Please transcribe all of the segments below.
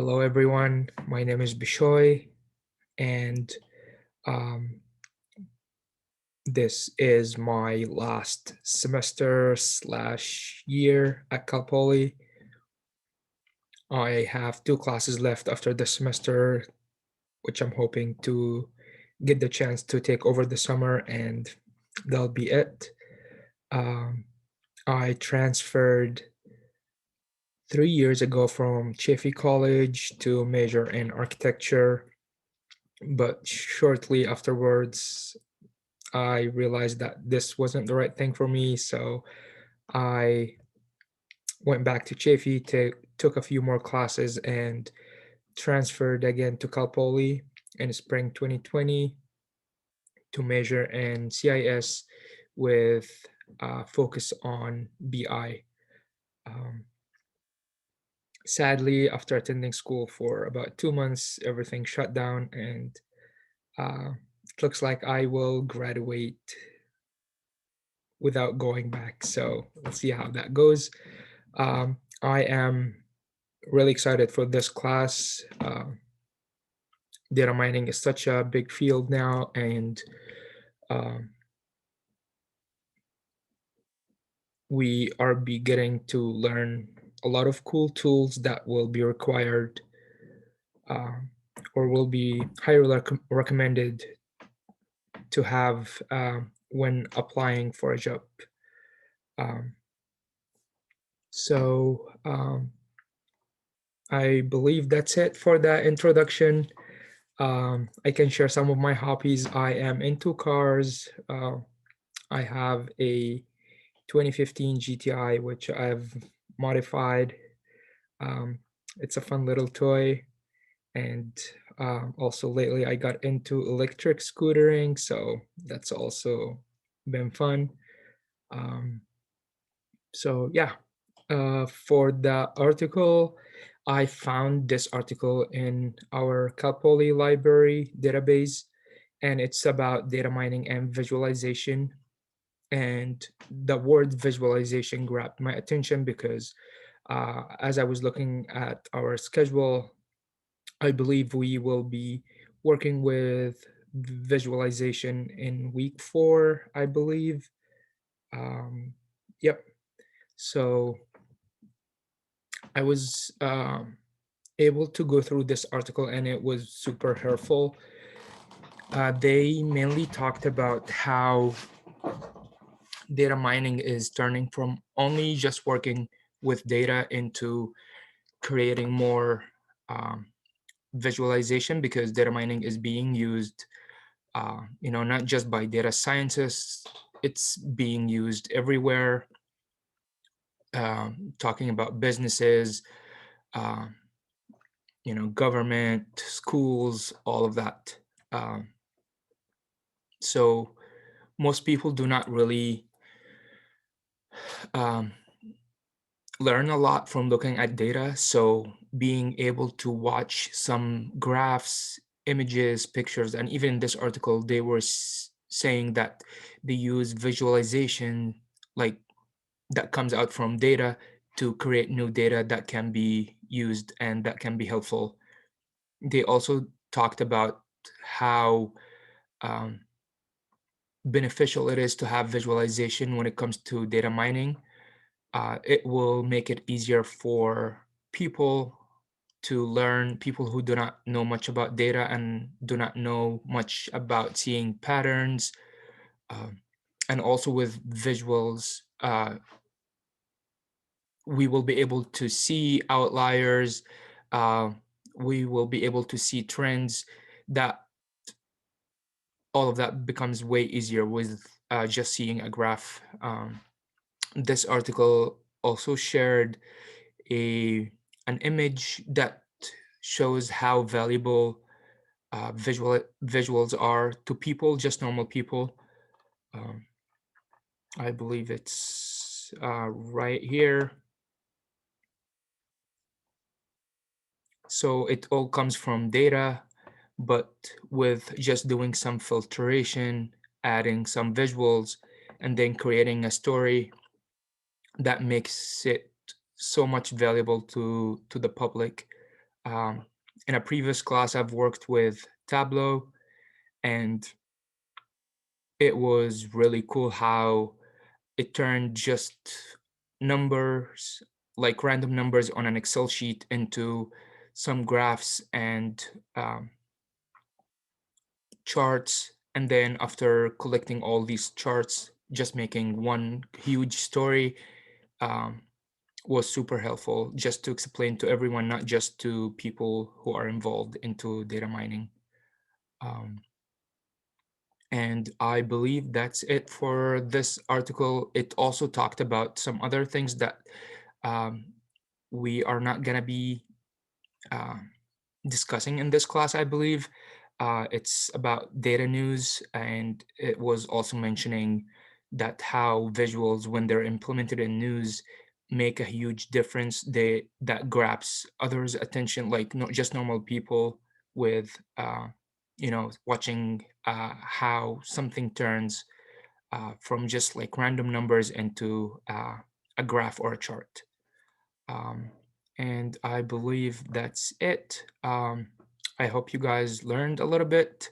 Hello, everyone. My name is Bishoy, and um, this is my last semester slash year at Cal Poly. I have two classes left after the semester, which I'm hoping to get the chance to take over the summer, and that'll be it. Um, I transferred 3 years ago from Chaffey College to major in architecture, but shortly afterwards, I realized that this wasn't the right thing for me. So I went back to Chaffey, took a few more classes, and transferred again to Cal Poly in spring 2020 to major in CIS with focus on BI. Um, Sadly, after attending school for about 2 months, everything shut down, and uh, it looks like I will graduate without going back. So we'll see how that goes. I am really excited for this class. Data mining is such a big field now, and um, we are getting to learn a lot of cool tools that will be required um, or will be highly recommended to have when applying for a job. Um, so I believe that's it for the introduction. I can share some of my hobbies. I am into cars. I have a 2015 GTI, which I've modified. Um, it's a fun little toy. And also lately, I got into electric scootering, so that's also been fun. Um, so yeah, for the article, I found this article in our Cal Poly library database, and it's about data mining and visualization. And the word visualization grabbed my attention because as I was looking at our schedule, I believe we will be working with visualization in week 4, I believe. Um, yep. So I was able to go through this article, and it was super helpful. They mainly talked about how data mining is turning from only just working with data into creating more um, visualization, because data mining is being used, not just by data scientists, it's being used everywhere. Talking about businesses, um, government, schools, all of that. Um, so most people do not really um, learn a lot from looking at data. So being able to watch some graphs, images, pictures, and even in this article, they were saying that they use visualization, like that comes out from data, to create new data that can be used and that can be helpful. They also talked about how um, beneficial it is to have visualization when it comes to data mining. It will make it easier for people to learn, people who do not know much about data and do not know much about seeing patterns. Um, and also with visuals, we will be able to see outliers. Uh, we will be able to see trends. That all of that becomes way easier with just seeing a graph. This article also shared a an image that shows how valuable visuals are to people, just normal people. Um, I believe it's right here. So it all comes from data, but with just doing some filtration, adding some visuals, and then creating a story, that makes it so much valuable to the public. Um, in a previous class, I've worked with Tableau, and it was really cool how it turned just numbers, like random numbers on an Excel sheet, into some graphs and charts. And then after collecting all these charts, just making one huge story um, was super helpful just to explain to everyone, not just to people who are involved into data mining. Um, and I believe that's it for this article. It also talked about some other things that um, we are not going to be uh, discussing in this class, I believe. It's about data news, and it was also mentioning that how visuals, when they're implemented in news, make a huge difference. That grabs others' attention, like not just normal people with, watching how something turns from just like random numbers into a graph or a chart. Um, and I believe that's it. I hope you guys learned a little bit.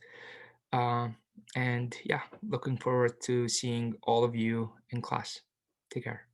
Um, and yeah, looking forward to seeing all of you in class. Take care.